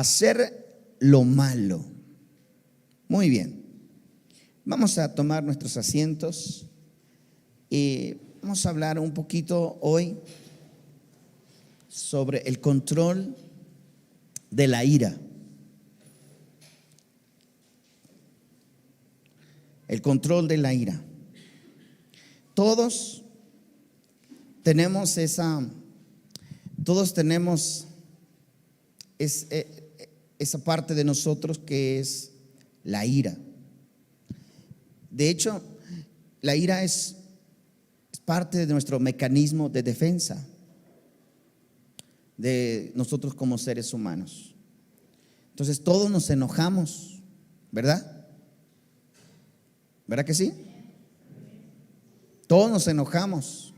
hacer lo malo. Muy bien. Vamos a tomar nuestros asientos y vamos a hablar un poquito hoy sobre el control de la ira. El control de la ira. Todos tenemos esa parte de nosotros que es la ira. De hecho, la ira es parte de nuestro mecanismo de defensa de nosotros como seres humanos. Entonces todos nos enojamos, ¿verdad? ¿Verdad que sí? Todos nos enojamos.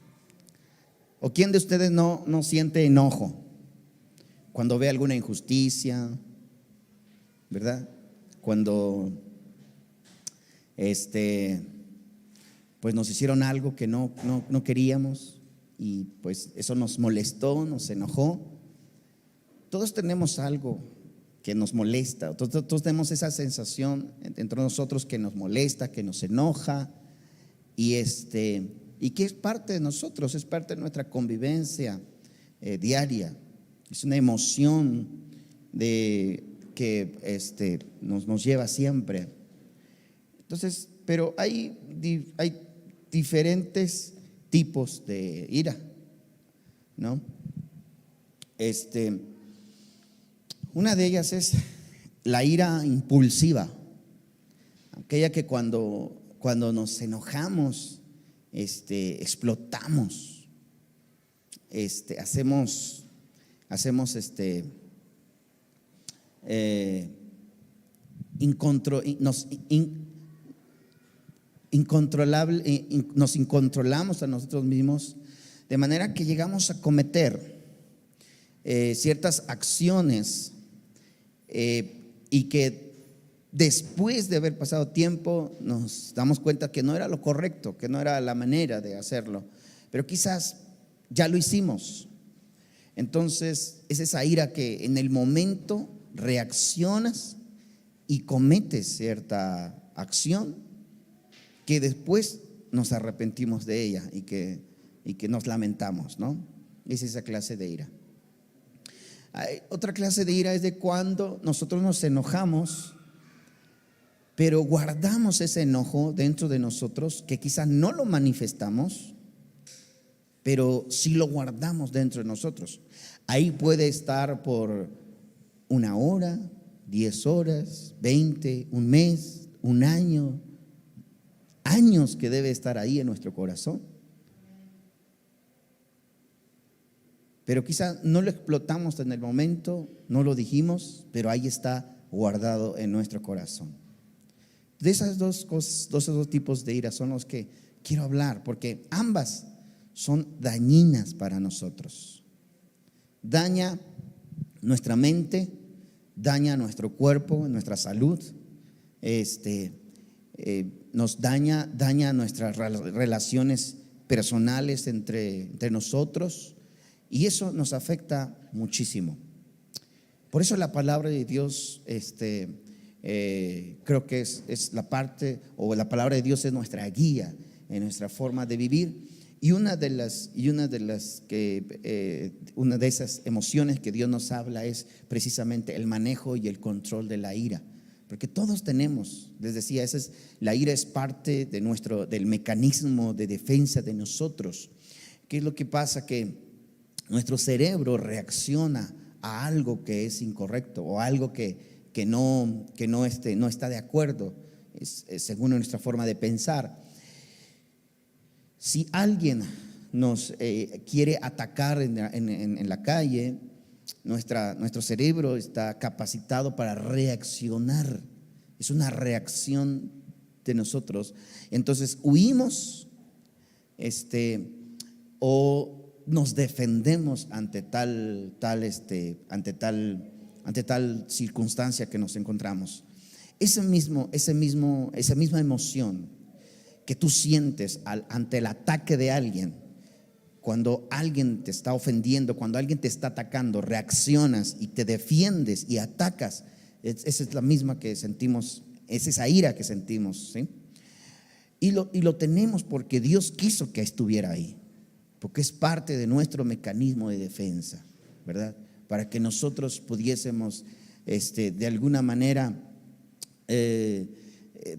¿O quién de ustedes no siente enojo cuando ve alguna injusticia, ¿verdad? Cuando pues nos hicieron algo que no queríamos y pues eso nos molestó, nos enojó. Todos tenemos algo que nos molesta, todos tenemos esa sensación entre nosotros que nos molesta, que nos enoja y que es parte de nosotros, es parte de nuestra convivencia diaria. Es una emoción que nos lleva siempre. Entonces, pero hay diferentes tipos de ira, ¿no? Una de ellas es la ira impulsiva, aquella que cuando nos enojamos, explotamos, hacemos nos incontrolamos a nosotros mismos, de manera que llegamos a cometer ciertas acciones y que después de haber pasado tiempo nos damos cuenta que no era lo correcto, que no era la manera de hacerlo, pero quizás ya lo hicimos. Entonces es esa ira que en el momento reaccionas y cometes cierta acción que después nos arrepentimos de ella y que nos lamentamos, ¿no? Es esa clase de ira. Hay otra clase de ira es de cuando nosotros nos enojamos, pero guardamos ese enojo dentro de nosotros, que quizás no lo manifestamos, pero sí lo guardamos dentro de nosotros. Ahí puede estar por 1 hora, 10 horas, 20, un mes, un año, años que debe estar ahí en nuestro corazón. Pero quizá no lo explotamos en el momento, no lo dijimos, pero ahí está guardado en nuestro corazón. De esas dos tipos de ira son los que quiero hablar, porque ambas son dañinas para nosotros. Daña nuestra mente, daña nuestro cuerpo, nuestra salud, nos daña nuestras relaciones personales entre nosotros, y eso nos afecta muchísimo. Por eso la palabra de Dios, creo que es la parte, o la palabra de Dios es nuestra guía en nuestra forma de vivir. Y una de esas emociones que Dios nos habla es precisamente el manejo y el control de la ira. Porque todos tenemos, les decía, la ira es parte de del mecanismo de defensa de nosotros. ¿Qué es lo que pasa? Que nuestro cerebro reacciona a algo que es incorrecto o algo que no está de acuerdo, según nuestra forma de pensar. Si alguien nos quiere atacar en la calle, nuestro cerebro está capacitado para reaccionar. Es una reacción de nosotros. Entonces huimos o nos defendemos ante tal circunstancia que nos encontramos. Esa misma emoción que tú sientes ante el ataque de alguien, cuando alguien te está ofendiendo, cuando alguien te está atacando, reaccionas y te defiendes y atacas, esa es la misma que sentimos, es esa ira que sentimos, ¿sí? Y lo tenemos porque Dios quiso que estuviera ahí, porque es parte de nuestro mecanismo de defensa, ¿verdad? Para que nosotros pudiésemos, de alguna manera,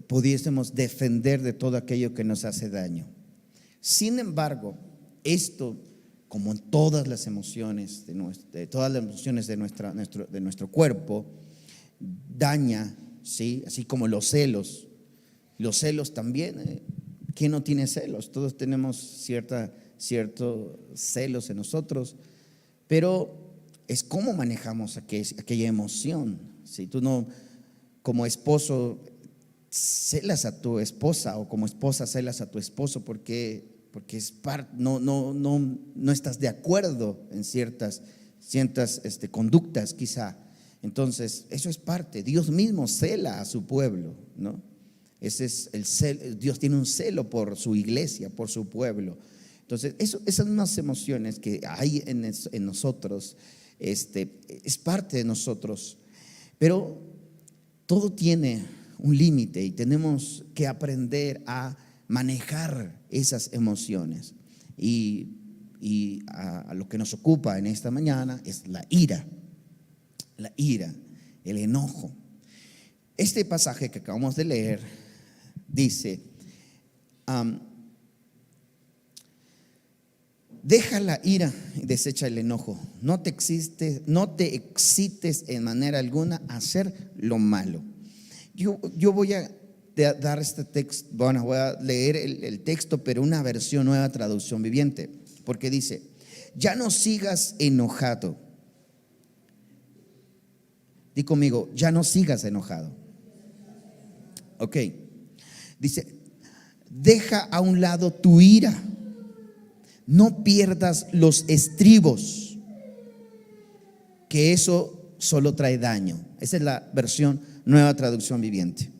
pudiésemos defender de todo aquello que nos hace daño. Sin embargo, esto, como en todas las emociones de todas las emociones de nuestro cuerpo, daña, ¿sí? Así como los celos. Los celos también, ¿quién no tiene celos? Todos tenemos ciertos celos en nosotros, pero es cómo manejamos aquella emoción. Si tú no, como esposo, celas a tu esposa, o como esposa celas a tu esposo porque no estás de acuerdo en ciertas conductas quizá. Entonces eso es parte. Dios mismo cela a su pueblo, ¿no? Ese es el celo. Dios tiene un celo por su iglesia, por su pueblo. Entonces esas mismas emociones que hay en nosotros, es parte de nosotros, pero todo tiene un límite y tenemos que aprender a manejar esas emociones. Y a lo que nos ocupa en esta mañana es la ira, el enojo. Este pasaje que acabamos de leer dice: deja la ira y desecha el enojo. No te excites en manera alguna a hacer lo malo. Yo voy a dar este texto, bueno, voy a leer el texto, pero una versión nueva, traducción viviente, porque dice: ya no sigas enojado. Di conmigo, ya no sigas enojado. Ok. Dice: deja a un lado tu ira. No pierdas los estribos, que eso solo trae daño. Esa es la versión nueva, traducción viviente.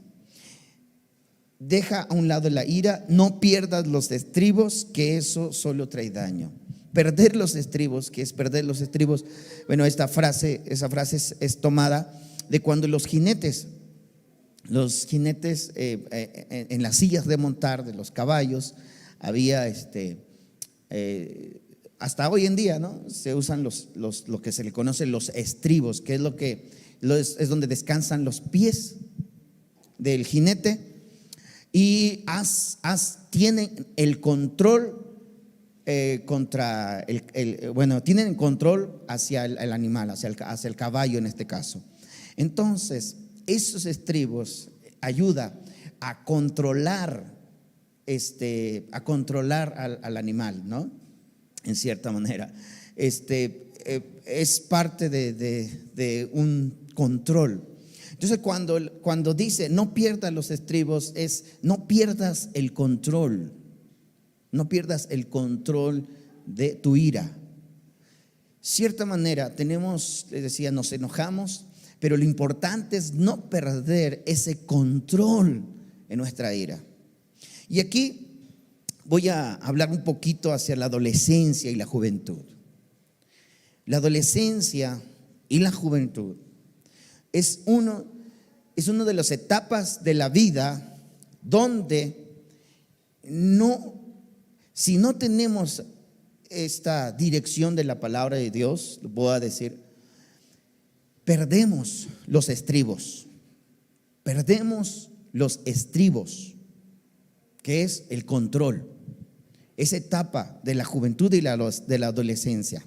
Deja a un lado la ira, no pierdas los estribos, que eso solo trae daño. Perder los estribos, ¿qué es perder los estribos? Bueno, esa frase es tomada de cuando los jinetes en las sillas de montar de los caballos, había hasta hoy en día, ¿no? Se usan lo que se le conoce los estribos, que es donde descansan los pies del jinete, y tienen el control tienen el control hacia el animal, hacia el caballo en este caso. Entonces, esos estribos ayudan a controlar al animal, ¿no? En cierta manera, es parte de un control. Entonces, cuando dice no pierdas los estribos, no pierdas el control. No pierdas el control de tu ira. Cierta manera, les decía, nos enojamos, pero lo importante es no perder ese control en nuestra ira. Y aquí voy a hablar un poquito hacia la adolescencia y la juventud. La adolescencia y la juventud es una de las etapas de la vida donde si no tenemos esta dirección de la palabra de Dios, lo voy a decir, perdemos los estribos. Perdemos los estribos, que es el control. Esa etapa de la juventud y de la adolescencia.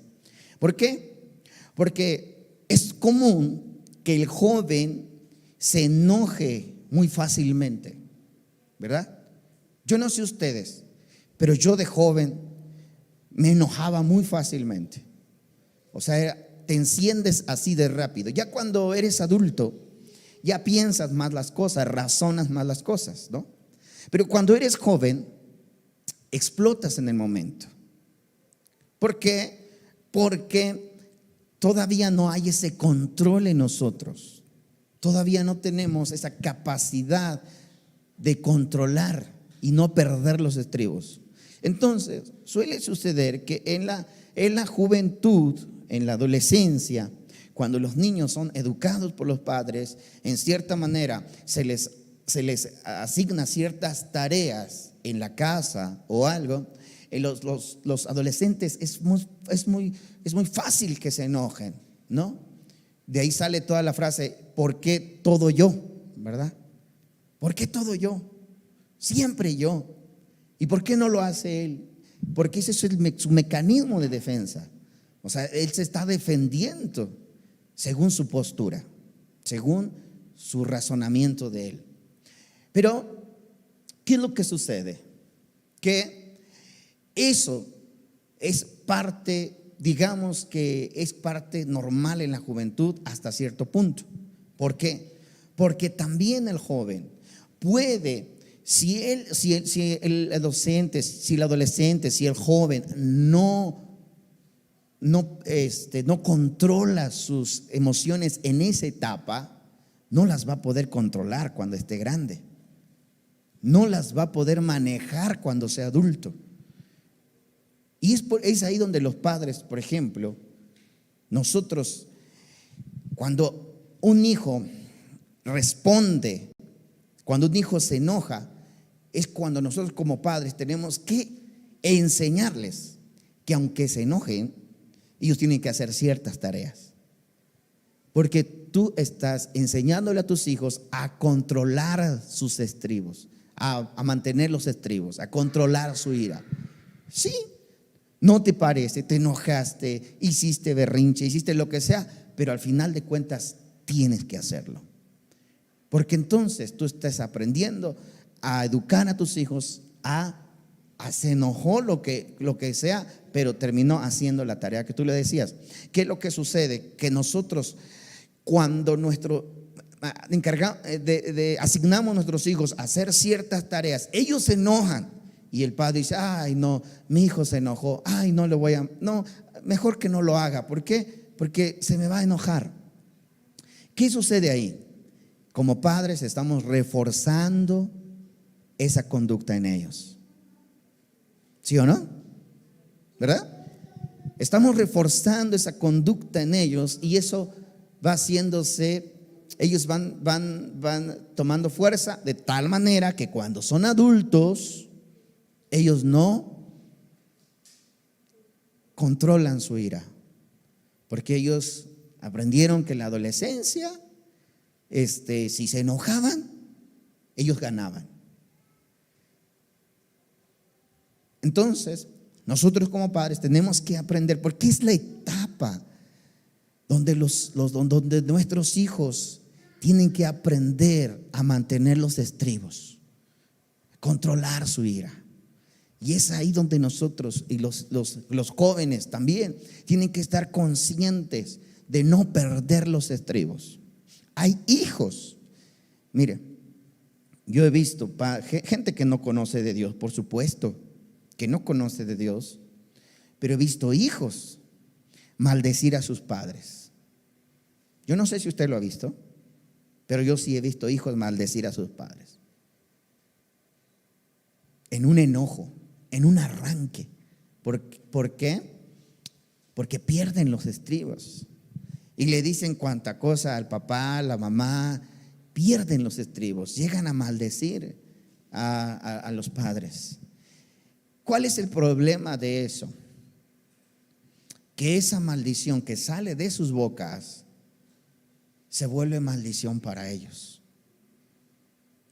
¿Por qué? Porque es común que el joven se enoje muy fácilmente, ¿verdad? Yo no sé ustedes, pero yo de joven me enojaba muy fácilmente. O sea, te enciendes así de rápido. Ya cuando eres adulto, ya piensas más las cosas, razonas más las cosas, ¿no? Pero cuando eres joven, explotas en el momento. ¿Por qué? Porque todavía no hay ese control en nosotros. Todavía no tenemos esa capacidad de controlar y no perder los estribos. Entonces, suele suceder que en la juventud, en la adolescencia, cuando los niños son educados por los padres, en cierta manera se les asigna ciertas tareas en la casa o algo. Los adolescentes es muy fácil que se enojen, ¿no? De ahí sale toda la frase, ¿por qué todo yo? ¿Verdad? ¿Por qué todo yo? Siempre yo. ¿Y por qué no lo hace él? Porque ese es su mecanismo de defensa. O sea, él se está defendiendo según su postura, según su razonamiento de él. Pero, ¿qué es lo que sucede? Que eso es parte, digamos que es parte normal en la juventud hasta cierto punto. ¿Por qué? Porque también el joven puede, si el adolescente, si el joven no controla sus emociones en esa etapa, no las va a poder controlar cuando esté grande. No las va a poder manejar cuando sea adulto. Y es ahí donde los padres, por ejemplo, nosotros, cuando un hijo responde, cuando un hijo se enoja, es cuando nosotros como padres tenemos que enseñarles que aunque se enojen, ellos tienen que hacer ciertas tareas. Porque tú estás enseñándole a tus hijos a controlar sus estribos, a mantener los estribos, a controlar su ira. Sí, no te parece, te enojaste, hiciste berrinche, hiciste lo que sea, pero al final de cuentas tienes que hacerlo. Porque entonces tú estás aprendiendo a educar a tus hijos se enojó lo que sea, pero terminó haciendo la tarea que tú le decías. ¿Qué es lo que sucede? Que nosotros, cuando asignamos a nuestros hijos a hacer ciertas tareas, ellos se enojan y el padre dice, ay no, mi hijo se enojó, ay no le voy a, no, mejor que no lo haga. ¿Por qué? Porque se me va a enojar. ¿Qué sucede ahí? Como padres estamos reforzando esa conducta en ellos. ¿Sí o no? ¿Verdad? Estamos reforzando esa conducta en ellos y eso va haciéndose, ellos van tomando fuerza de tal manera que cuando son adultos, ellos no controlan su ira, porque ellos aprendieron que en la adolescencia, si se enojaban, ellos ganaban. Entonces, nosotros como padres tenemos que aprender, porque es la etapa donde donde nuestros hijos tienen que aprender a mantener los estribos, controlar su ira. Y es ahí donde nosotros y los jóvenes también tienen que estar conscientes de no perder los estribos. Hay hijos, mire, yo he visto gente que no conoce de Dios, por supuesto, que no conoce de Dios, pero he visto hijos maldecir a sus padres. Yo no sé si usted lo ha visto, pero yo sí he visto hijos maldecir a sus padres. En un enojo, en un arranque. ¿Por qué? Porque pierden los estribos y le dicen cuanta cosa al papá, a la mamá, pierden los estribos, llegan a maldecir a los padres. ¿Cuál es el problema de eso? Que esa maldición que sale de sus bocas se vuelve maldición para ellos.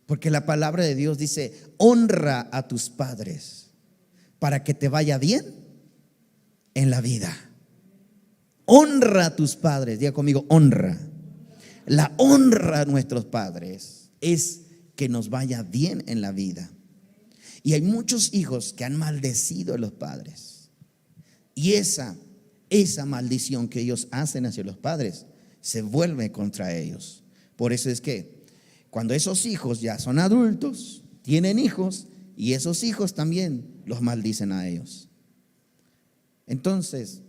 Porque la palabra de Dios dice, honra a tus padres para que te vaya bien en la vida. Honra a tus padres, diga conmigo, honra. La honra a nuestros padres es que nos vaya bien en la vida. Y hay muchos hijos que han maldecido a los padres. Y esa maldición que ellos hacen hacia los padres se vuelve contra ellos. Por eso es que cuando esos hijos ya son adultos, tienen hijos, y esos hijos también los maldicen a ellos. Entonces,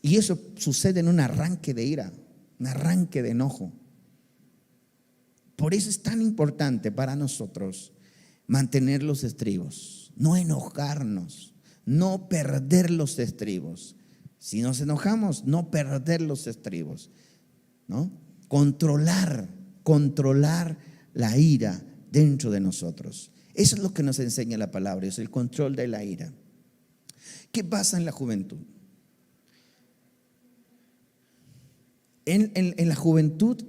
y eso sucede en un arranque de ira, un arranque de enojo. Por eso es tan importante para nosotros mantener los estribos, no enojarnos, no perder los estribos. Si nos enojamos, no perder los estribos, ¿no? Controlar la ira dentro de nosotros. Eso es lo que nos enseña la palabra, es el control de la ira. ¿Qué pasa en la juventud? En la juventud,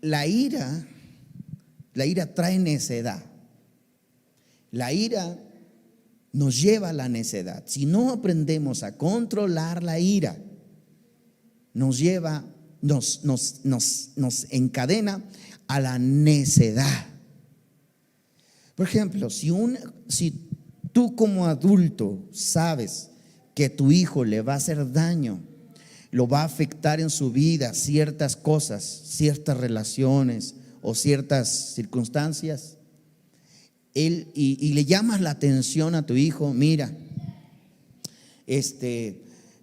la ira trae necedad. La ira nos lleva a la necedad. Si no aprendemos a controlar la ira, nos encadena a la necedad. Por ejemplo, si tú como adulto sabes que tu hijo le va a hacer daño, lo va a afectar en su vida ciertas cosas, ciertas relaciones o ciertas circunstancias, y le llamas la atención a tu hijo, mira,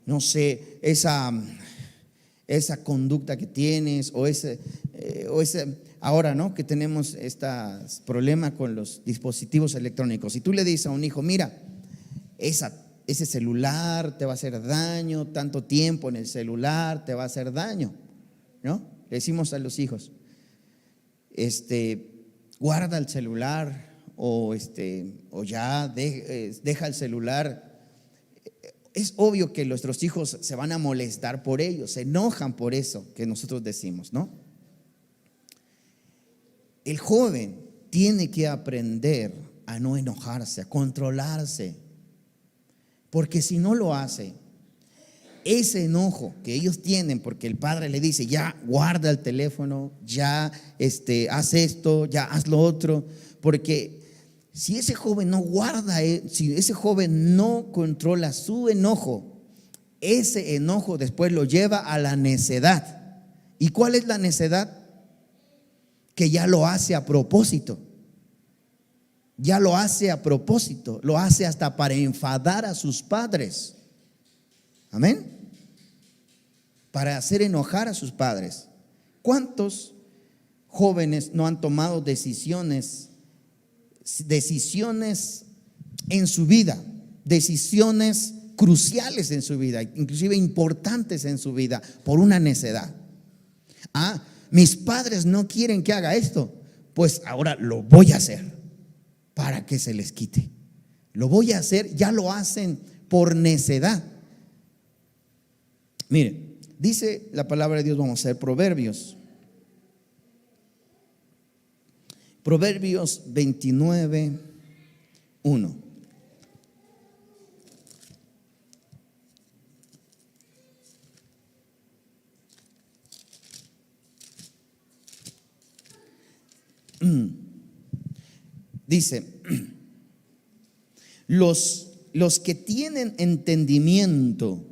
no sé, esa conducta que tienes o ese ahora, ¿no?, que tenemos este problema con los dispositivos electrónicos. Si tú le dices a un hijo, mira, ese celular te va a hacer daño, tanto tiempo en el celular te va a hacer daño, ¿no? Le decimos a los hijos, guarda el celular o ya deja el celular. Es obvio que nuestros hijos se van a molestar por ello, se enojan por eso que nosotros decimos, ¿no? El joven tiene que aprender a no enojarse, a controlarse, porque si no lo hace, ese enojo que ellos tienen porque el padre le dice, ya guarda el teléfono, ya haz esto, ya haz lo otro, porque si ese joven no guarda, si ese joven no controla su enojo, ese enojo después lo lleva a la necedad. ¿Y cuál es la necedad? Que ya lo hace a propósito. Ya lo hace a propósito, lo hace hasta para enfadar a sus padres. Amén. Para hacer enojar a sus padres. ¿Cuántos jóvenes no han tomado decisiones en su vida, decisiones cruciales en su vida, inclusive importantes en su vida, por una necedad? Mis padres no quieren que haga esto, pues ahora lo voy a hacer para que se les quite. Lo voy a hacer, ya lo hacen por necedad. Mire, dice la palabra de Dios, vamos a ver Proverbios 29:1. Dice, los que tienen entendimiento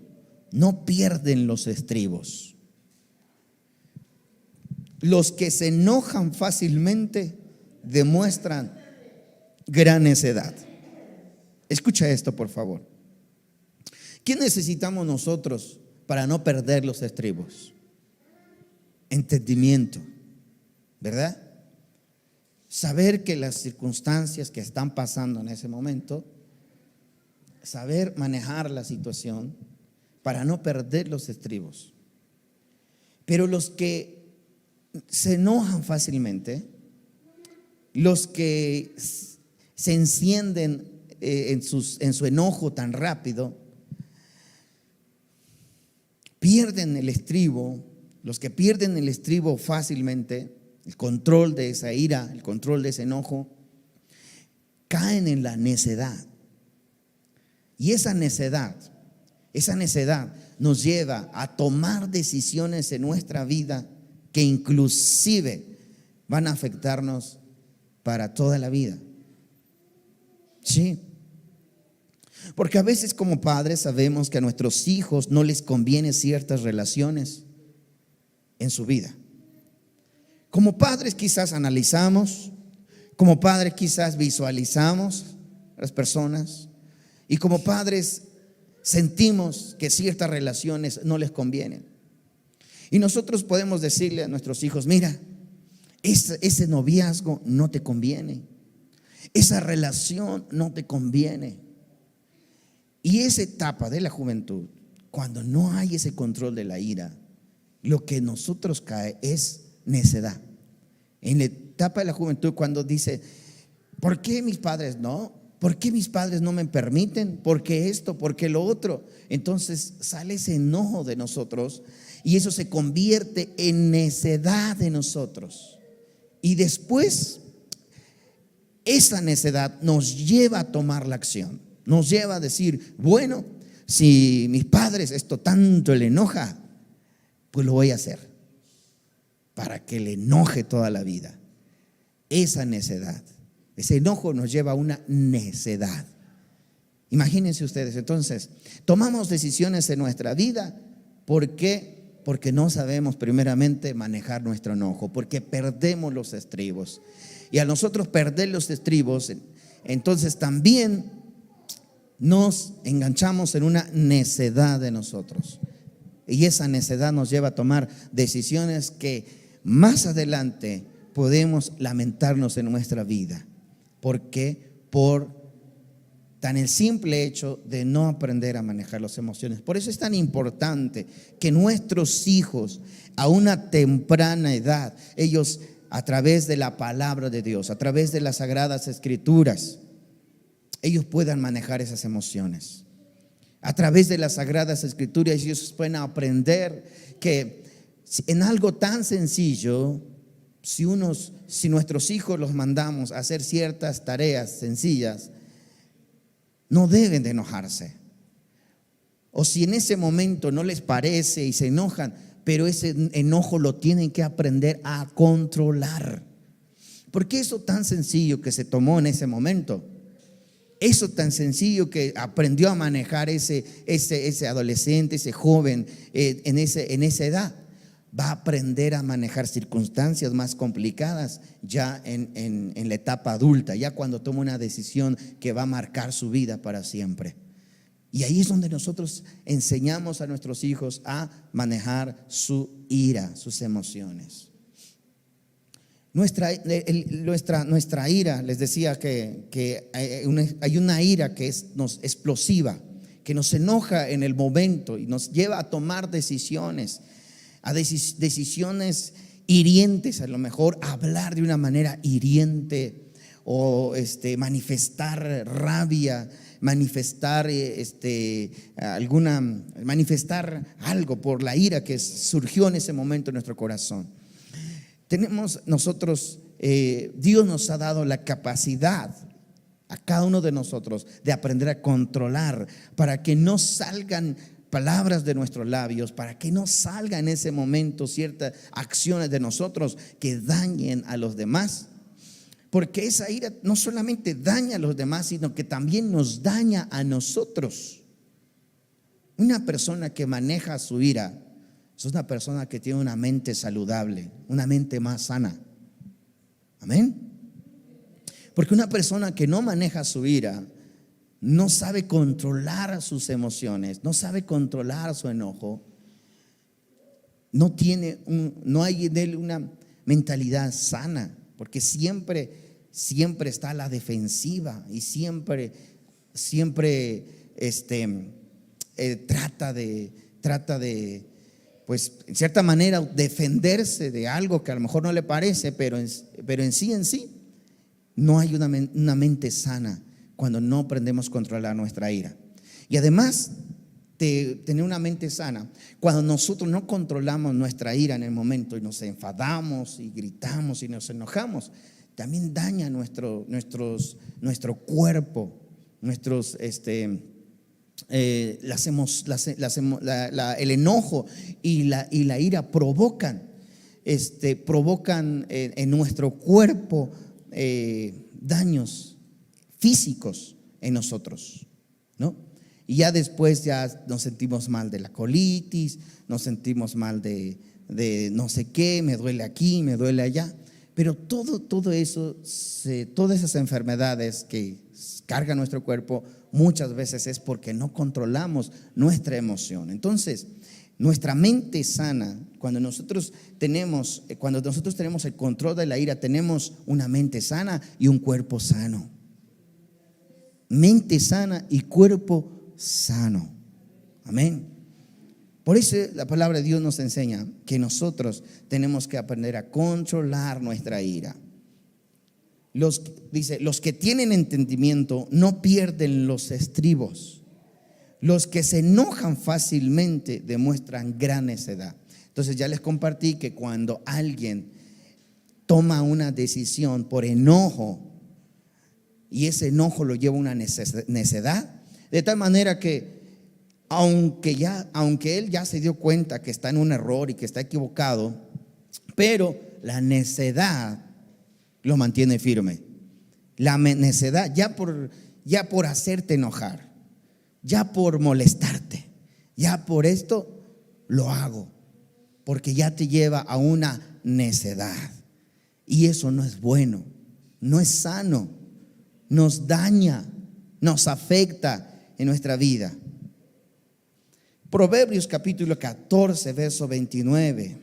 no pierden los estribos. Los que se enojan fácilmente demuestran gran necedad. Escucha esto, por favor. ¿Qué necesitamos nosotros para no perder los estribos? Entendimiento, ¿verdad? Saber que las circunstancias que están pasando en ese momento, saber manejar la situación para no perder los estribos. Pero los que se enojan fácilmente, los que se encienden en su enojo tan rápido, pierden el estribo. Los que pierden el estribo fácilmente, el control de esa ira, el control de ese enojo, caen en la necedad. Y esa necedad nos lleva a tomar decisiones en nuestra vida que inclusive van a afectarnos para toda la vida. Sí. Porque a veces como padres sabemos que a nuestros hijos no les conviene ciertas relaciones en su vida. Como padres quizás analizamos, como padres quizás visualizamos a las personas, y como padres sentimos que ciertas relaciones no les convienen. Y nosotros podemos decirle a nuestros hijos, mira, ese noviazgo no te conviene, Esa relación no te conviene. Y esa etapa de la juventud, cuando no hay ese control de la ira, lo que nosotros cae es necedad. En la etapa de la juventud, cuando dice, ¿por qué mis padres no? ¿Por qué mis padres no me permiten? ¿Por qué esto? ¿Por qué lo otro? Entonces sale ese enojo de nosotros y eso se convierte en necedad de nosotros. Y después esa necedad nos lleva a tomar la acción, nos lleva a decir, bueno, si mis padres esto tanto le enoja, pues lo voy a hacer para que le enoje toda la vida. Esa necedad, ese enojo nos lleva a una necedad. Imagínense ustedes, entonces, tomamos decisiones en nuestra vida. ¿Por qué? Porque no sabemos primeramente manejar nuestro enojo, porque perdemos los estribos. Y a nosotros perder los estribos, entonces también nos enganchamos en una necedad de nosotros. Y esa necedad nos lleva a tomar decisiones que más adelante podemos lamentarnos en nuestra vida. ¿Por qué? Por tan el simple hecho de no aprender a manejar las emociones. Por eso es tan importante que nuestros hijos a una temprana edad, ellos a través de la palabra de Dios, a través de las sagradas escrituras, ellos puedan manejar esas emociones. A través de las sagradas escrituras ellos pueden aprender que en algo tan sencillo, si nuestros hijos los mandamos a hacer ciertas tareas sencillas, no deben de enojarse. O si en ese momento no les parece y se enojan, pero ese enojo lo tienen que aprender a controlar. Porque eso tan sencillo que se tomó en ese momento, eso tan sencillo que aprendió a manejar ese adolescente, ese joven en esa edad, va a aprender a manejar circunstancias más complicadas ya en la etapa adulta, ya cuando toma una decisión que va a marcar su vida para siempre. Y ahí es donde nosotros enseñamos a nuestros hijos a manejar su ira, sus emociones. Nuestra ira, les decía que hay una ira que es explosiva, que nos enoja en el momento y nos lleva a tomar decisiones, decisiones hirientes, a lo mejor hablar de una manera hiriente o manifestar rabia, manifestar manifestar algo por la ira que surgió en ese momento en nuestro corazón. Tenemos nosotros, Dios nos ha dado la capacidad a cada uno de nosotros de aprender a controlar para que no salgan palabras de nuestros labios, para que no salga en ese momento ciertas acciones de nosotros que dañen a los demás. Porque esa ira no solamente daña a los demás, sino que también nos daña a nosotros. Una persona que maneja su ira es una persona que tiene una mente saludable, una mente más sana. Amén. Porque una persona que no maneja su ira, no sabe controlar sus emociones, no sabe controlar su enojo, no hay en él una mentalidad sana, porque siempre está a la defensiva y siempre trata de, pues en cierta manera, defenderse de algo que a lo mejor no le parece, pero en sí no hay una mente sana cuando no aprendemos a controlar nuestra ira. Y además de tener una mente sana, cuando nosotros no controlamos nuestra ira en el momento y nos enfadamos y gritamos y nos enojamos, también daña nuestro cuerpo, el enojo y la ira provocan en nuestro cuerpo daños físicos en nosotros, ¿no? Y ya después ya nos sentimos mal de la colitis, nos sentimos mal de no sé qué, me duele aquí, me duele allá. Pero todo eso, todas esas enfermedades que carga nuestro cuerpo, muchas veces es porque no controlamos nuestra emoción. Entonces, nuestra mente sana, cuando nosotros tenemos el control de la ira, tenemos una mente sana y un cuerpo sano. mente sana y cuerpo sano. Amén. Por eso la palabra de Dios nos enseña que nosotros tenemos que aprender a controlar nuestra ira. Dice, los que tienen entendimiento no pierden los estribos. Los que se enojan fácilmente demuestran gran necedad. Entonces ya les compartí que cuando alguien toma una decisión por enojo y ese enojo lo lleva a una necedad, de tal manera que aunque él ya se dio cuenta que está en un error y que está equivocado, pero la necedad lo mantiene firme. La necedad ya por hacerte enojar, ya por molestarte, ya por esto lo hago, porque ya te lleva a una necedad. Y eso no es bueno, no es sano, nos daña, nos afecta en nuestra vida. Proverbios capítulo 14, verso 29.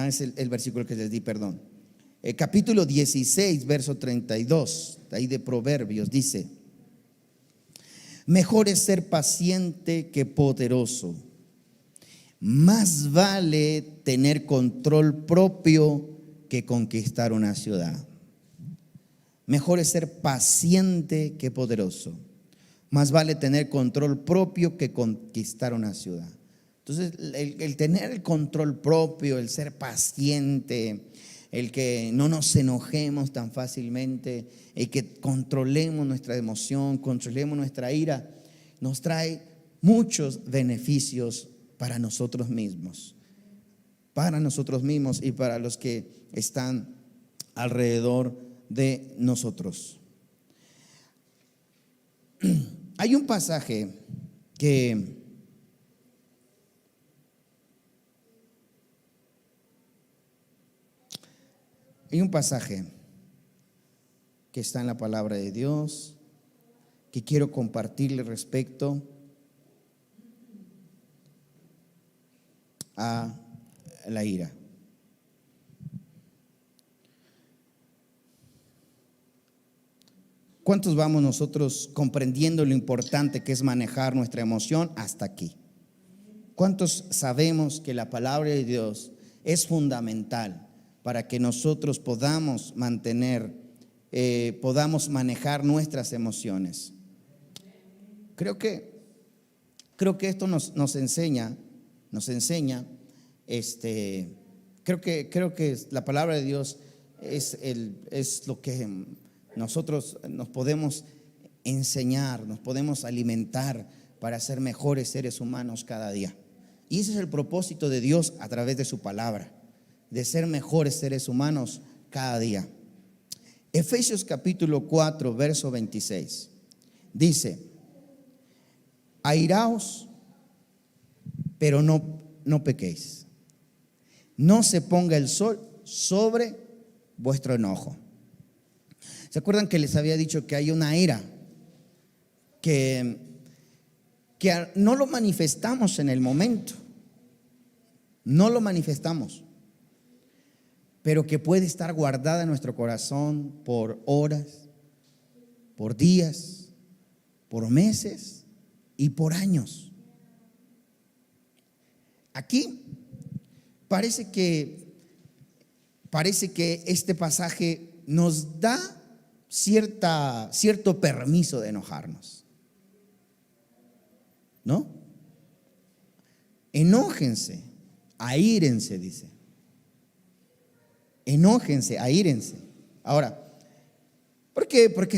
Es el versículo que les di, perdón. Capítulo 16, verso 32, ahí de Proverbios, dice: mejor es ser paciente que poderoso. Más vale tener control propio que conquistar una ciudad. Mejor es ser paciente que poderoso. Más vale tener control propio que conquistar una ciudad. Entonces, el tener el control propio, el ser paciente, el que no nos enojemos tan fácilmente, el que controlemos nuestra emoción, controlemos nuestra ira, nos trae muchos beneficios para nosotros mismos y para los que están alrededor de nosotros. Hay un pasaje que está en la palabra de Dios que quiero compartirle respecto a la ira. ¿Cuántos vamos nosotros comprendiendo lo importante que es manejar nuestra emoción hasta aquí? ¿Cuántos sabemos que la palabra de Dios es fundamental para que nosotros podamos manejar nuestras emociones? Creo que esto nos enseña, creo que la palabra de Dios es lo que nosotros nos podemos enseñar, nos podemos alimentar para ser mejores seres humanos cada día. Y ese es el propósito de Dios a través de su palabra, de ser mejores seres humanos cada día. Efesios capítulo 4, verso 26 dice: airaos, pero no pequéis. No se ponga el sol sobre vuestro enojo. ¿Se acuerdan que les había dicho que hay una ira que no lo manifestamos en el momento? No lo manifestamos, pero que puede estar guardada en nuestro corazón por horas, por días, por meses y por años. Aquí parece que este pasaje nos da cierto permiso de enojarnos, ¿no? Enójense, aírense, dice. Enójense, aírense. Ahora, ¿por qué? Porque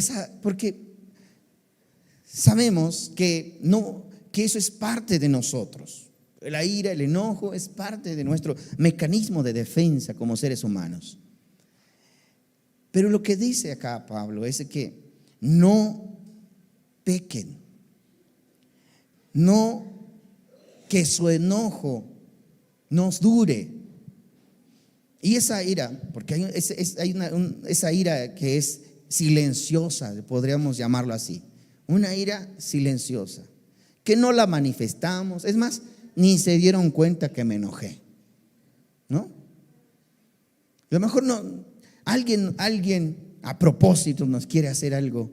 sabemos que eso es parte de nosotros. La ira, el enojo es parte de nuestro mecanismo de defensa como seres humanos. Pero lo que dice acá Pablo es que no pequen, no que su enojo nos dure. Y esa ira, porque hay esa ira que es silenciosa, podríamos llamarlo así, una ira silenciosa, que no la manifestamos, es más, ni se dieron cuenta que me enojé, ¿no? A lo mejor no. Alguien a propósito nos quiere hacer algo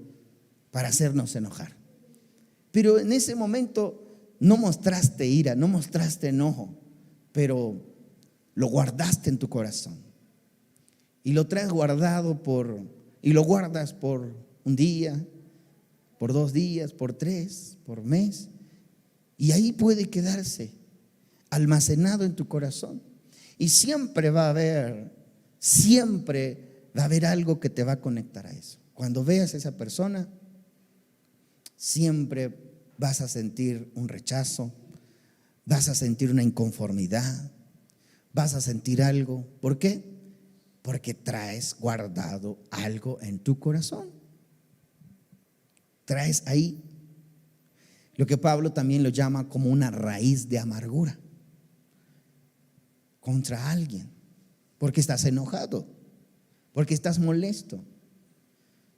para hacernos enojar. Pero en ese momento no mostraste ira, no mostraste enojo, pero lo guardaste en tu corazón. Y lo traes guardado y lo guardas por un día, por 2 días, por 3, por mes. Y ahí puede quedarse almacenado en tu corazón. Y siempre va a haber algo que te va a conectar a eso. Cuando veas a esa persona, siempre vas a sentir un rechazo, vas a sentir una inconformidad, vas a sentir algo. ¿Por qué? Porque traes guardado algo en tu corazón. Traes ahí lo que Pablo también lo llama como una raíz de amargura contra alguien, porque estás enojado, porque estás molesto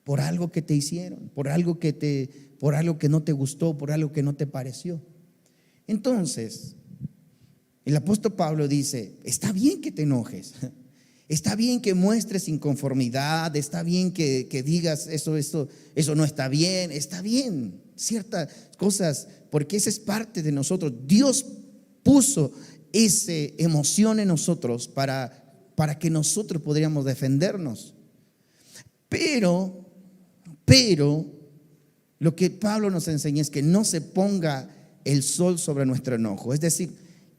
por algo que te hicieron, por algo que no te gustó, por algo que no te pareció. Entonces, el apóstol Pablo dice: está bien que te enojes, está bien que muestres inconformidad, está bien que digas eso no está bien ciertas cosas, porque esa es parte de nosotros. Dios puso esa emoción en nosotros para que nosotros podríamos defendernos. Pero lo que Pablo nos enseña es que no se ponga el sol sobre nuestro enojo. Es decir,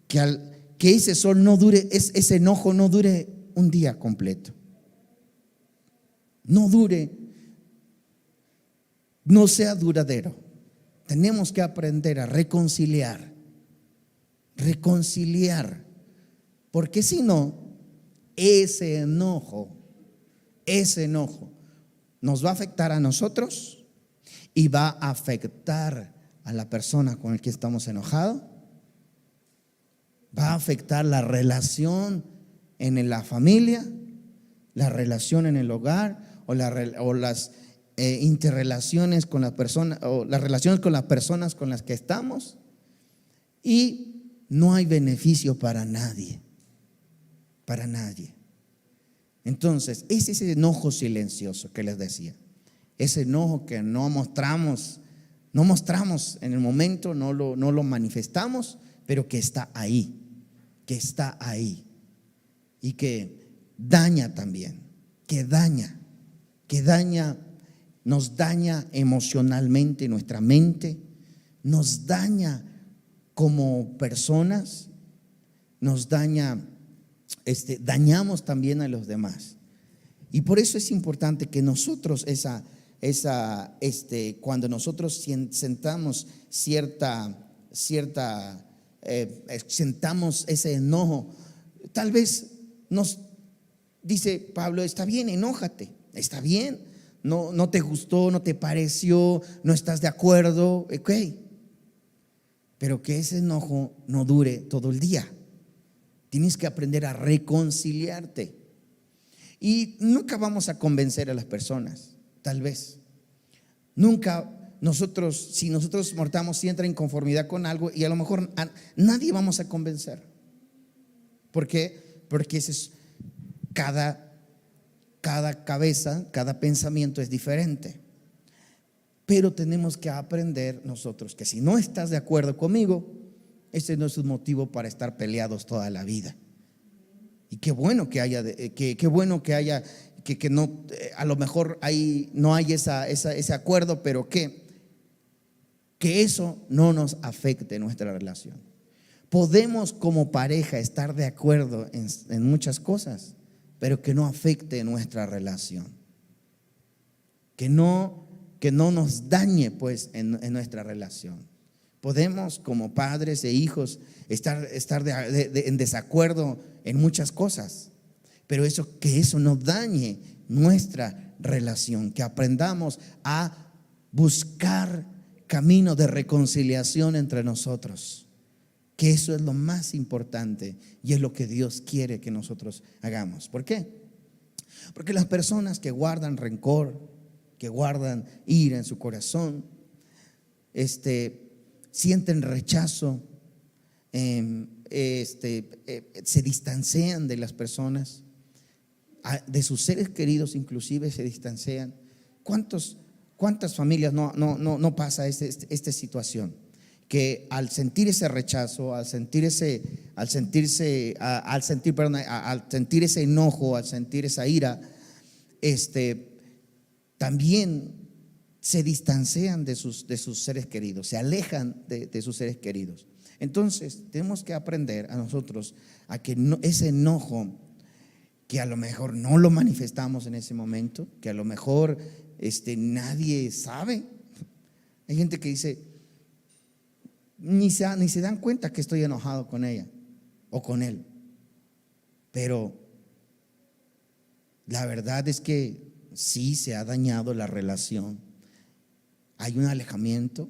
que ese sol no dure, ese enojo no dure un día completo. No sea duradero. Tenemos que aprender a reconciliar, porque si no, ese enojo nos va a afectar a nosotros y va a afectar a la persona con la que estamos enojados. Va a afectar la relación en la familia, la relación en el hogar, o las interrelaciones con las personas, o las relaciones con las personas con las que estamos. Y no hay beneficio para nadie. Entonces, es ese enojo silencioso que les decía, ese enojo que no mostramos en el momento, no lo manifestamos, pero que está ahí y que daña también, nos daña emocionalmente nuestra mente, nos daña como personas, dañamos también a los demás. Y por eso es importante que nosotros cuando nosotros sentamos sentamos ese enojo, tal vez nos dice Pablo: está bien, enójate, está bien, no te gustó, no te pareció, no estás de acuerdo, ok, pero que ese enojo no dure todo el día. Tienes que aprender a reconciliarte. Y nunca vamos a convencer a las personas, tal vez. Nunca si nosotros mortamos cierta inconformidad con algo, y a lo mejor nadie vamos a convencer. ¿Por qué? Porque ese es cada cabeza, cada pensamiento es diferente. Pero tenemos que aprender nosotros que si no estás de acuerdo conmigo, ese no es un motivo para estar peleados toda la vida. Y qué bueno que haya, que no, a lo mejor no hay ese acuerdo, pero que eso no nos afecte nuestra relación. Podemos como pareja estar de acuerdo en muchas cosas, pero que no afecte nuestra relación, que no nos dañe pues en nuestra relación. Podemos como padres e hijos estar en desacuerdo en muchas cosas, pero que eso no dañe nuestra relación, que aprendamos a buscar camino de reconciliación entre nosotros, que eso es lo más importante y es lo que Dios quiere que nosotros hagamos. ¿Por qué? Porque las personas que guardan rencor, que guardan ira en su corazón, sienten rechazo, se distancian de las personas, de sus seres queridos inclusive se distancian. ¿Cuántos ¿Cuántas familias no pasa esta situación? Que al sentir ese rechazo, al sentir ese enojo, al sentir esa ira, también se distancian de sus seres queridos, se alejan de sus seres queridos. Entonces tenemos que aprender a nosotros a que ese enojo, que a lo mejor no lo manifestamos en ese momento, que a lo mejor nadie sabe. Hay gente que dice, ni se dan cuenta que estoy enojado con ella o con él. Pero la verdad es que sí se ha dañado la relación. Hay un alejamiento.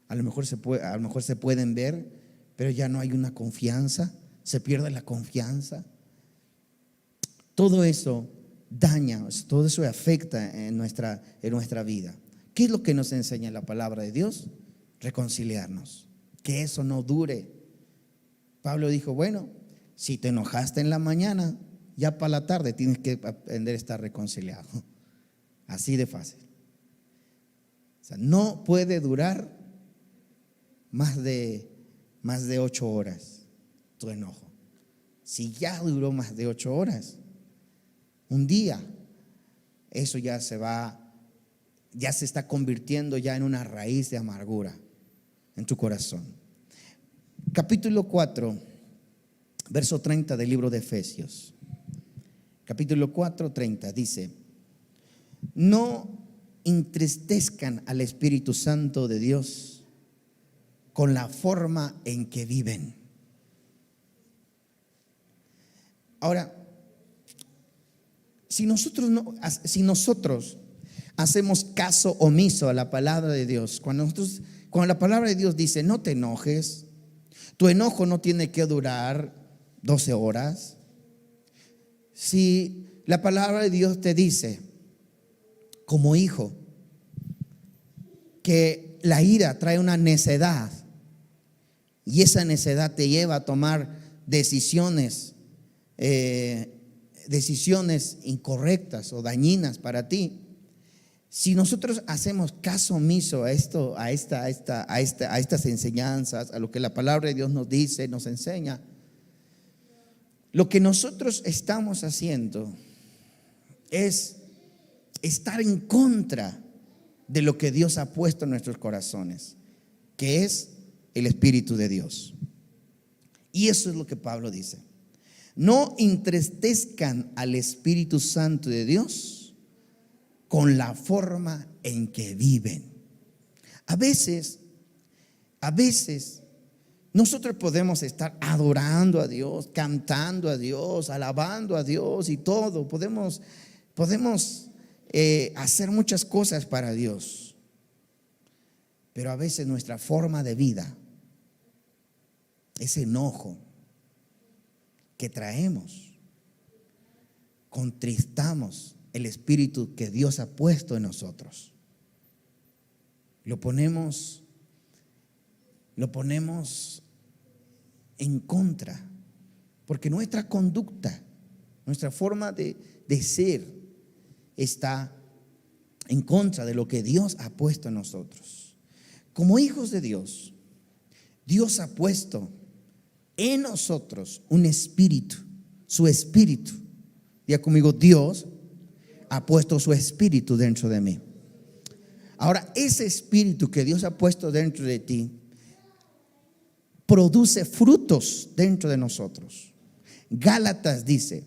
A lo mejor se pueden ver, pero ya no hay una confianza. Se pierde la confianza. Todo eso daña, todo eso afecta en nuestra vida. ¿Qué es lo que nos enseña la palabra de Dios? Reconciliarnos, que eso no dure. Pablo dijo, bueno, si te enojaste en la mañana, ya para la tarde tienes que aprender a estar reconciliado. Así de fácil. O sea, no puede durar más de 8 horas tu enojo. Si ya duró más de 8 horas, un día, eso ya se está convirtiendo ya en una raíz de amargura en tu corazón. Capítulo 4, verso 30 del libro de Efesios. Capítulo 4, 30 dice: no entristezcan al Espíritu Santo de Dios con la forma en que viven. Ahora, si nosotros hacemos caso omiso a la palabra de Dios, cuando la palabra de Dios dice no te enojes, tu enojo no tiene que durar 12 horas. Si la palabra de Dios te dice como hijo que la ira trae una necedad y esa necedad te lleva a tomar decisiones incorrectas o dañinas para ti. Si nosotros hacemos caso omiso a estas enseñanzas, a lo que la palabra de Dios nos dice, nos enseña, lo que nosotros estamos haciendo es estar en contra de lo que Dios ha puesto en nuestros corazones, que es el Espíritu de Dios. Y eso es lo que Pablo dice: no entristezcan al Espíritu Santo de Dios con la forma en que viven. A veces nosotros podemos estar adorando a Dios, cantando a Dios, alabando a Dios y todo. Podemos hacer muchas cosas para Dios, pero a veces nuestra forma de vida, ese enojo que traemos, contristamos el Espíritu que Dios ha puesto en nosotros. Lo ponemos en contra, porque nuestra conducta, nuestra forma de ser está en contra de lo que Dios ha puesto en nosotros. Como hijos de Dios, Dios ha puesto en nosotros un espíritu, su espíritu. Diga conmigo: Dios ha puesto su espíritu dentro de mí. Ahora, ese espíritu que Dios ha puesto dentro de ti produce frutos dentro de nosotros. Gálatas dice: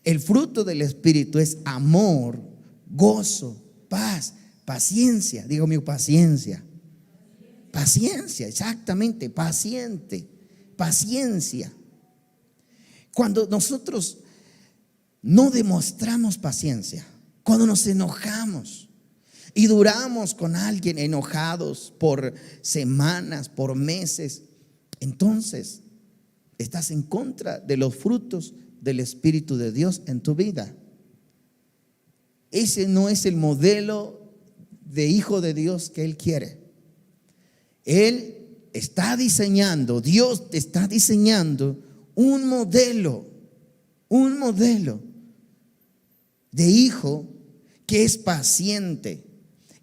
el fruto del espíritu es amor, gozo, paz, paciencia. Diga conmigo: paciencia. Paciencia, exactamente, paciente. Paciencia. Cuando nosotros no demostramos paciencia, cuando nos enojamos y duramos con alguien enojados por semanas, por meses, entonces estás en contra de los frutos del Espíritu de Dios en tu vida. Ese no es el modelo de hijo de Dios que Él quiere. Él está diseñando, Dios está diseñando un modelo de hijo que es paciente,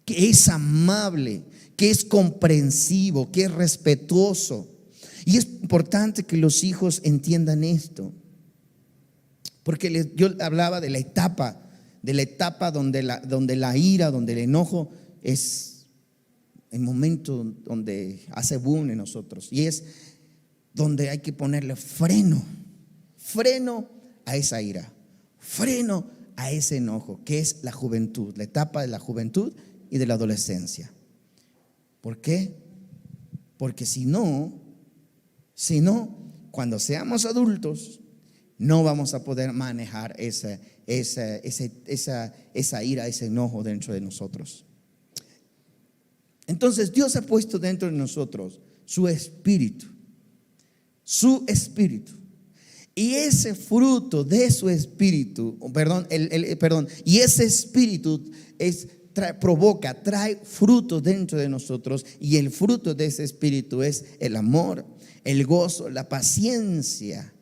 que es amable, que es comprensivo, que es respetuoso. Y es importante que los hijos entiendan esto, porque yo hablaba de la etapa donde la ira, donde el enojo es el momento donde hace boom en nosotros, y es donde hay que ponerle freno a esa ira, freno a ese enojo, que es la juventud, la etapa de la juventud y de la adolescencia. ¿Por qué? Porque si no, cuando seamos adultos, no vamos a poder manejar esa ira, ese enojo dentro de nosotros. Entonces Dios ha puesto dentro de nosotros su espíritu. Y ese fruto de su espíritu, y ese espíritu trae fruto dentro de nosotros, y el fruto de ese espíritu es el amor, el gozo, la paciencia,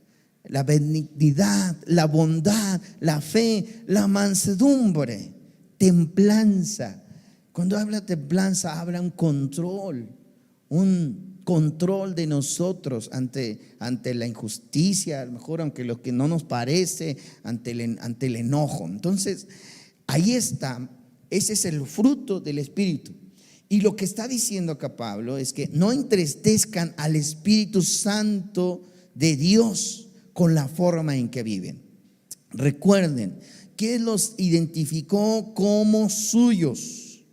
la benignidad, la bondad, la fe, la mansedumbre, templanza. Cuando habla de templanza, habla un control de nosotros ante la injusticia, a lo mejor aunque lo que no nos parece, ante el enojo. Entonces, ahí está, ese es el fruto del Espíritu. Y lo que está diciendo acá Pablo es que no entristezcan al Espíritu Santo de Dios con la forma en que viven. Recuerden que los identificó como suyos.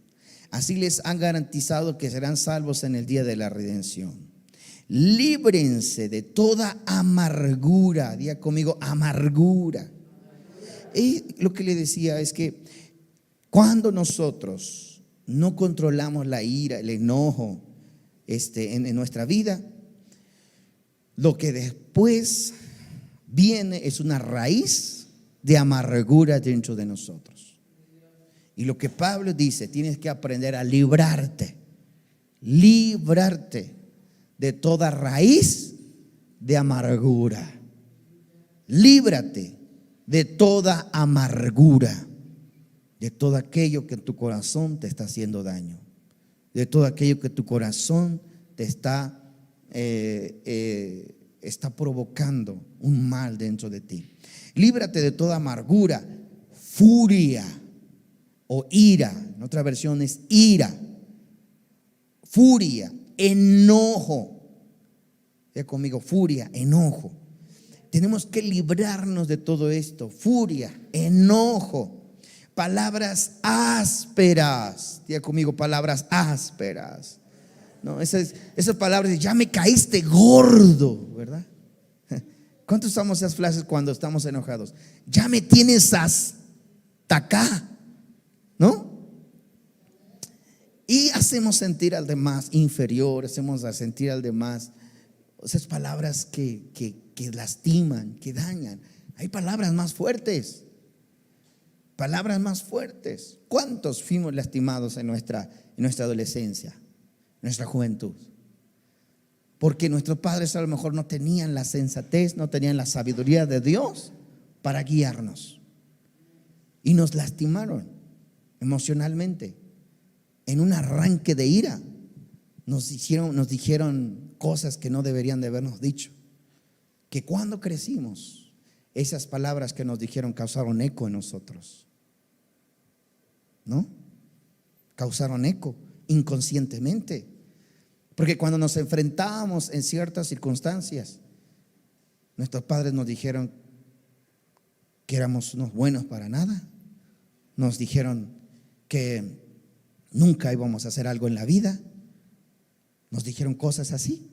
Así les han garantizado que serán salvos en el día de la redención. Líbrense de toda amargura. Diga conmigo, amargura. Y lo que le decía es que cuando nosotros no controlamos la ira, el enojo en nuestra vida, lo que después viene es una raíz de amargura dentro de nosotros. Y lo que Pablo dice, tienes que aprender a librarte de toda raíz de amargura. Líbrate de toda amargura, de todo aquello que en tu corazón te está haciendo daño, de todo aquello que tu corazón te está provocando un mal dentro de ti. Líbrate de toda amargura, furia o ira. En otra versión es ira, furia, enojo. Diga conmigo, furia, enojo. Tenemos que librarnos de todo esto. Furia, enojo, palabras ásperas. Diga conmigo, palabras ásperas. No, esas palabras de ya me caíste gordo, ¿verdad? ¿Cuántos usamos esas frases cuando estamos enojados? Ya me tienes hasta acá, ¿no? Y hacemos sentir al demás inferior, hacemos sentir al demás. Esas palabras que lastiman, que dañan. Hay palabras más fuertes. Palabras más fuertes. ¿Cuántos fuimos lastimados en nuestra adolescencia, nuestra juventud? Porque nuestros padres a lo mejor no tenían la sensatez, no tenían la sabiduría de Dios para guiarnos. Y nos lastimaron emocionalmente. En un arranque de ira nos dijeron cosas que no deberían de habernos dicho. Que cuando crecimos, esas palabras que nos dijeron causaron eco en nosotros, ¿no? Causaron eco inconscientemente. Porque cuando nos enfrentábamos en ciertas circunstancias, nuestros padres nos dijeron que éramos unos buenos para nada. Nos dijeron que nunca íbamos a hacer algo en la vida. Nos dijeron cosas así,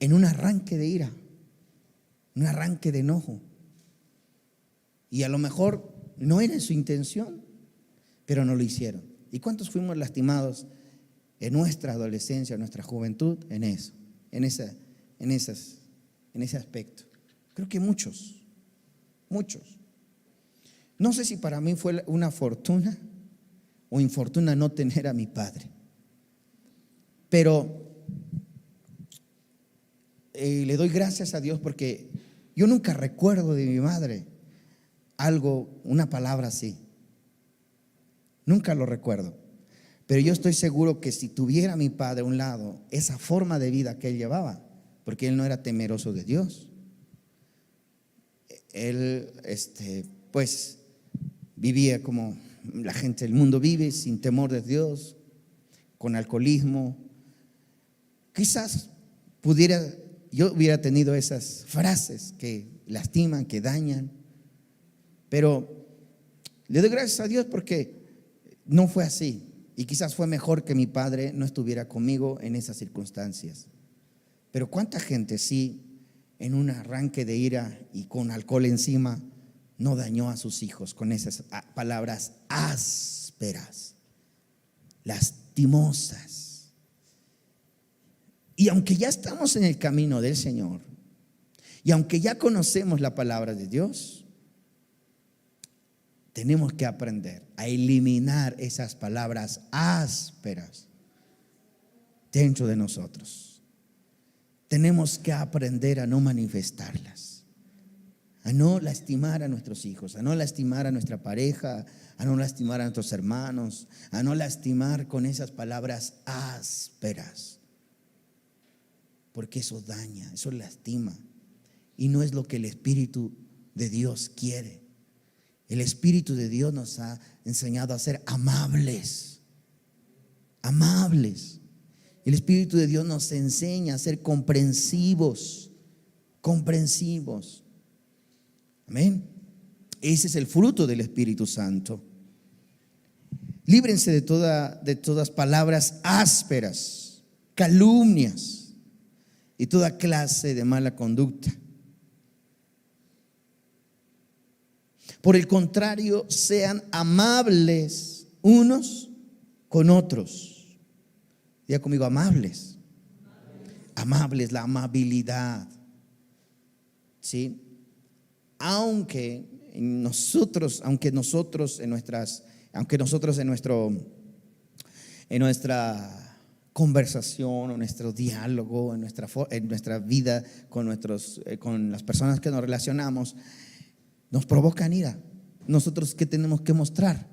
en un arranque de ira, un arranque de enojo. Y a lo mejor no era su intención, pero no lo hicieron. ¿Y cuántos fuimos lastimados en nuestra adolescencia, en nuestra juventud, en ese aspecto? Creo que muchos. No sé si para mí fue una fortuna o infortuna no tener a mi padre, pero le doy gracias a Dios porque yo nunca recuerdo de mi madre una palabra así. Nunca lo recuerdo. Pero yo estoy seguro que si tuviera a mi padre a un lado, esa forma de vida que él llevaba, porque él no era temeroso de Dios, él pues vivía como la gente del mundo vive, sin temor de Dios, con alcoholismo. Quizás yo hubiera tenido esas frases que lastiman, que dañan, pero le doy gracias a Dios porque no fue así. Y quizás fue mejor que mi padre no estuviera conmigo en esas circunstancias. Pero cuánta gente sí, en un arranque de ira y con alcohol encima, no dañó a sus hijos con esas palabras ásperas, lastimosas. Y aunque ya estamos en el camino del Señor, y aunque ya conocemos la palabra de Dios, tenemos que aprender a eliminar esas palabras ásperas dentro de nosotros. Tenemos que aprender a no manifestarlas, a no lastimar a nuestros hijos, a no lastimar a nuestra pareja, a no lastimar a nuestros hermanos, a no lastimar con esas palabras ásperas, porque eso daña, eso lastima, y no es lo que el Espíritu de Dios quiere. El Espíritu de Dios nos ha enseñado a ser amables. Amables. El Espíritu de Dios nos enseña a ser comprensivos. Comprensivos. Amén. Ese es el fruto del Espíritu Santo. Líbrense de todas palabras ásperas, calumnias y toda clase de mala conducta. Por el contrario, sean amables unos con otros. Diga conmigo, amables. Amables, la amabilidad. ¿Sí? Aunque nosotros en nuestra conversación o nuestro diálogo, en nuestra vida con las personas que nos relacionamos, nos provocan ira. Nosotros, ¿qué tenemos que mostrar?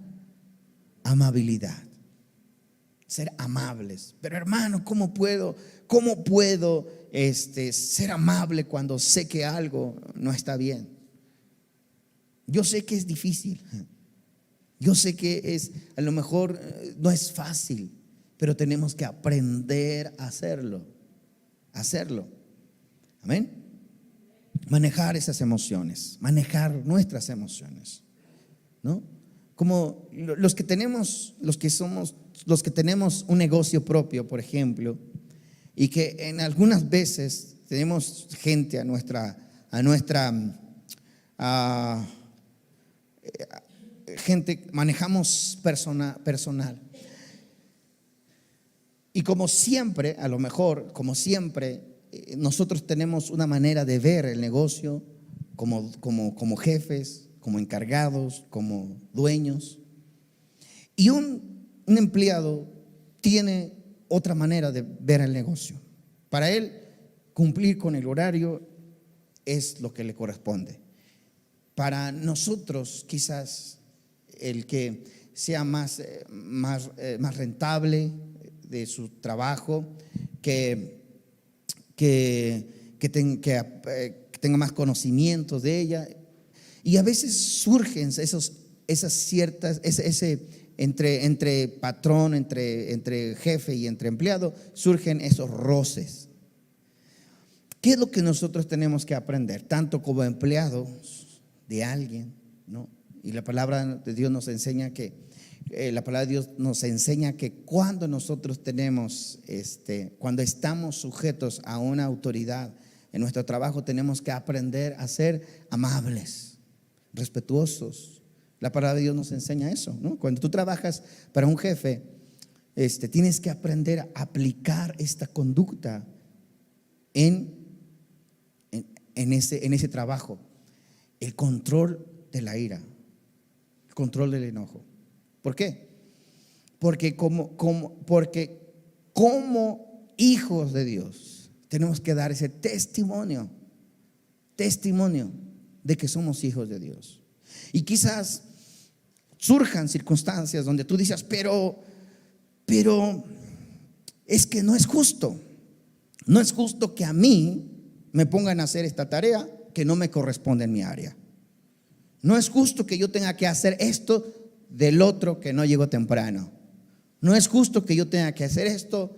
Amabilidad. Ser amables. Pero hermano, ¿cómo puedo ser amable cuando sé que algo no está bien? Yo sé que es difícil. Yo sé que a lo mejor no es fácil, pero tenemos que aprender a hacerlo. Amén. Manejar esas emociones, manejar nuestras emociones, ¿no? Como los que tenemos un negocio propio, por ejemplo, y que en algunas veces tenemos gente gente, manejamos personal. Y como siempre, nosotros tenemos una manera de ver el negocio como jefes, como encargados, como dueños. Y un empleado tiene otra manera de ver el negocio. Para él, cumplir con el horario es lo que le corresponde. Para nosotros, quizás el que sea más rentable de su trabajo, que tenga más conocimientos de ella. Y a veces surgen entre patrón, entre jefe y entre empleado, surgen esos roces. ¿Qué es lo que nosotros tenemos que aprender? Tanto como empleados de alguien, ¿no? Y la palabra de Dios nos enseña que cuando nosotros cuando estamos sujetos a una autoridad en nuestro trabajo, tenemos que aprender a ser amables, respetuosos. La palabra de Dios nos enseña eso, ¿no? Cuando tú trabajas para un jefe, tienes que aprender a aplicar esta conducta en ese trabajo. El control de la ira, el control del enojo. ¿Por qué? Porque como hijos de Dios tenemos que dar ese testimonio de que somos hijos de Dios. Y quizás surjan circunstancias donde tú dices, pero Pero es que no es justo. No es justo que a mí me pongan a hacer esta tarea que no me corresponde en mi área. No es justo que yo tenga que hacer esto del otro que no llegó temprano. No es justo que yo tenga que hacer esto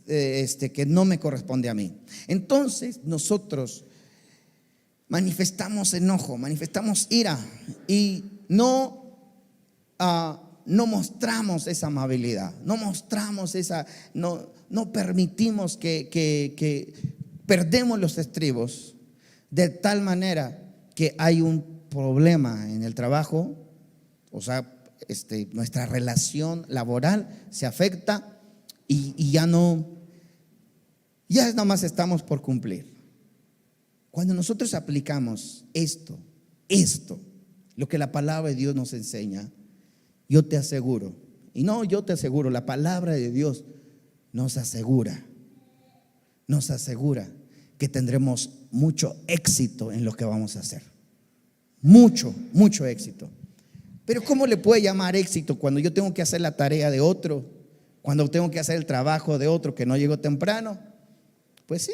que no me corresponde a mí. Entonces nosotros manifestamos enojo, manifestamos ira y no mostramos esa amabilidad, no mostramos no permitimos que perdemos los estribos de tal manera que hay un problema en el trabajo, o sea, nuestra relación laboral se afecta y ya nada más estamos por cumplir. Cuando nosotros aplicamos esto, lo que la palabra de Dios nos enseña, yo te aseguro, la palabra de Dios nos asegura que tendremos mucho éxito en lo que vamos a hacer. Mucho, mucho éxito. Pero ¿cómo le puede llamar éxito cuando yo tengo que hacer la tarea de otro? Cuando tengo que hacer el trabajo de otro que no llegó temprano. Pues sí,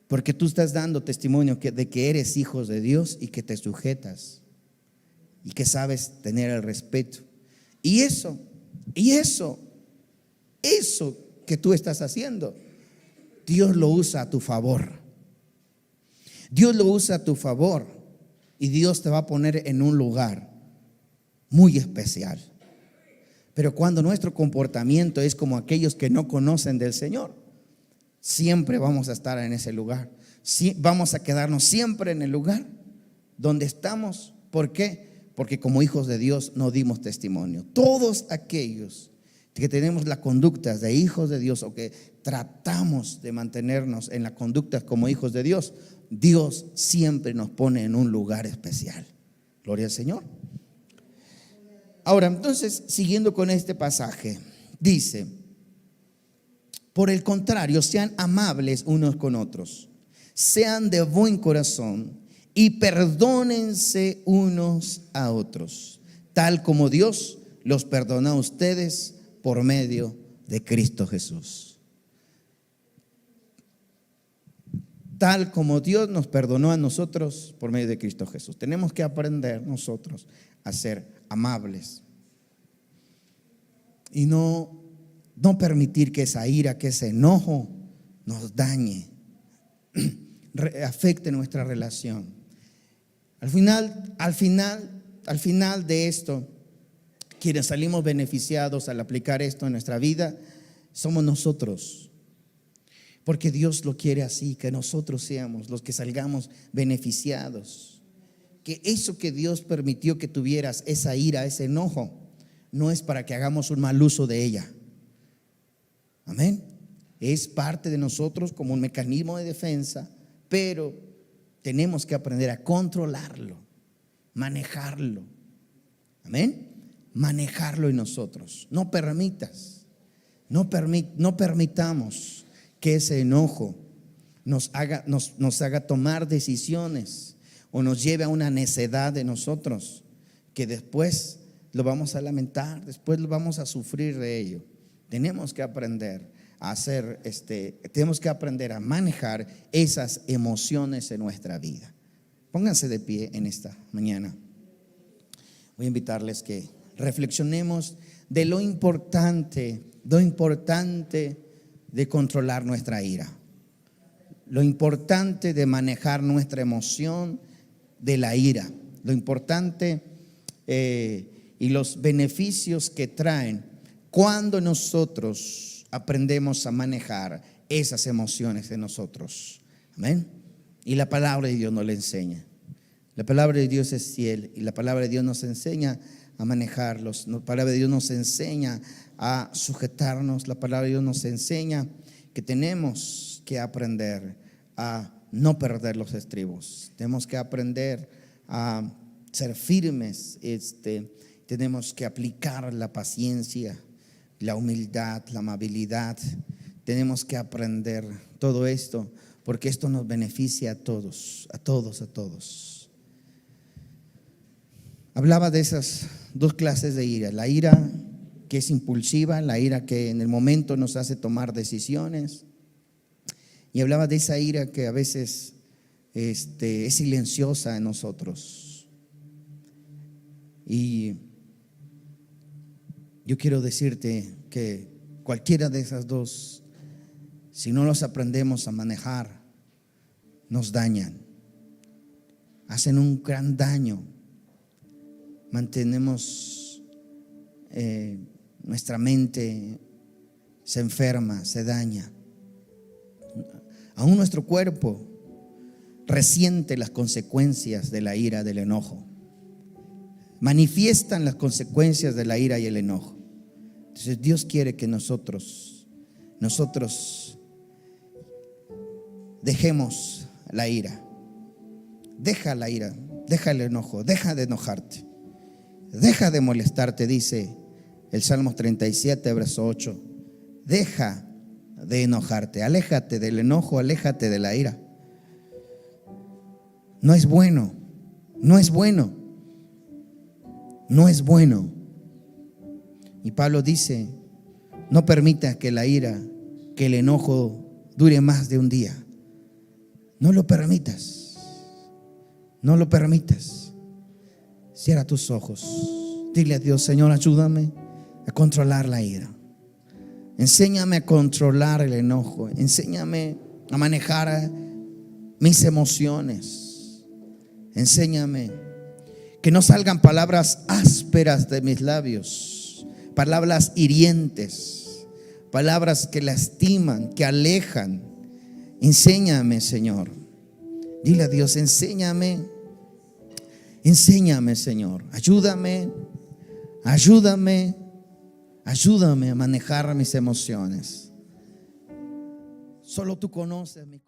porque tú estás dando testimonio de que eres hijos de Dios y que te sujetas y que sabes tener el respeto. Y eso que tú estás haciendo, Dios lo usa a tu favor. Dios lo usa a tu favor y Dios te va a poner en un lugar muy especial. Pero cuando nuestro comportamiento es como aquellos que no conocen del Señor, siempre vamos a estar en ese lugar. Vamos a quedarnos siempre en el lugar donde estamos. ¿Por qué? Porque como hijos de Dios no dimos testimonio. Todos aquellos que tenemos la conducta de hijos de Dios o que tratamos de mantenernos en la conducta como hijos de Dios, Dios siempre nos pone en un lugar especial. Gloria al Señor. Ahora, entonces, siguiendo con este pasaje, dice: por el contrario, sean amables unos con otros, sean de buen corazón y perdónense unos a otros, tal como Dios los perdonó a ustedes por medio de Cristo Jesús. Tal como Dios nos perdonó a nosotros por medio de Cristo Jesús. Tenemos que aprender nosotros a ser amables y no permitir que esa ira, que ese enojo nos dañe, afecte nuestra relación. Al final de esto, quienes salimos beneficiados al aplicar esto en nuestra vida somos nosotros, porque Dios lo quiere así, que nosotros seamos los que salgamos beneficiados. Que eso que Dios permitió que tuvieras, esa ira, ese enojo, no es para que hagamos un mal uso de ella. Amén. Es parte de nosotros como un mecanismo de defensa, pero tenemos que aprender a controlarlo, manejarlo. Amén. Manejarlo en nosotros. No permitamos que ese enojo nos haga tomar decisiones o nos lleve a una necedad de nosotros que después lo vamos a lamentar, después lo vamos a sufrir de ello. Tenemos que aprender a hacer tenemos que aprender a manejar esas emociones en nuestra vida. Pónganse de pie en esta mañana. Voy a invitarles que reflexionemos de lo importante de controlar nuestra ira, lo importante de manejar nuestra emoción de la ira, lo importante y los beneficios que traen cuando nosotros aprendemos a manejar esas emociones de nosotros. Amén. Y la palabra de Dios nos la enseña. La palabra de Dios es fiel y la palabra de Dios nos enseña a manejarlos. La palabra de Dios nos enseña a sujetarnos. La palabra de Dios nos enseña que tenemos que aprender a no perder los estribos. Tenemos que aprender a ser firmes. Tenemos que aplicar la paciencia, la humildad, la amabilidad. Tenemos que aprender todo esto porque esto nos beneficia a todos, a todos, a todos. Hablaba de esas dos clases de ira, la ira que es impulsiva, la ira que en el momento nos hace tomar decisiones. Y hablaba de esa ira que a veces es silenciosa en nosotros. Y yo quiero decirte que cualquiera de esas dos, si no los aprendemos a manejar, nos dañan, hacen un gran daño. Mantenemos, nuestra mente se enferma, se daña. Aún nuestro cuerpo resiente las consecuencias de la ira, del enojo. Manifiestan las consecuencias de la ira y el enojo. Entonces Dios quiere que nosotros dejemos la ira. Deja la ira, deja el enojo, deja de enojarte, deja de molestarte, dice el Salmos 37, verso 8. Deja de enojarte, aléjate del enojo, aléjate de la ira. No es bueno, no es bueno, no es bueno. Y Pablo dice: no permitas que la ira, que el enojo dure más de un día. No lo permitas, no lo permitas. Cierra tus ojos, dile a Dios: Señor, ayúdame a controlar la ira. Enséñame a controlar el enojo. Enséñame a manejar mis emociones. Enséñame que no salgan palabras ásperas de mis labios, palabras hirientes, palabras que lastiman, que alejan. Enséñame, Señor. Dile a Dios: enséñame, Señor. Ayúdame a manejar mis emociones. Solo tú conoces mi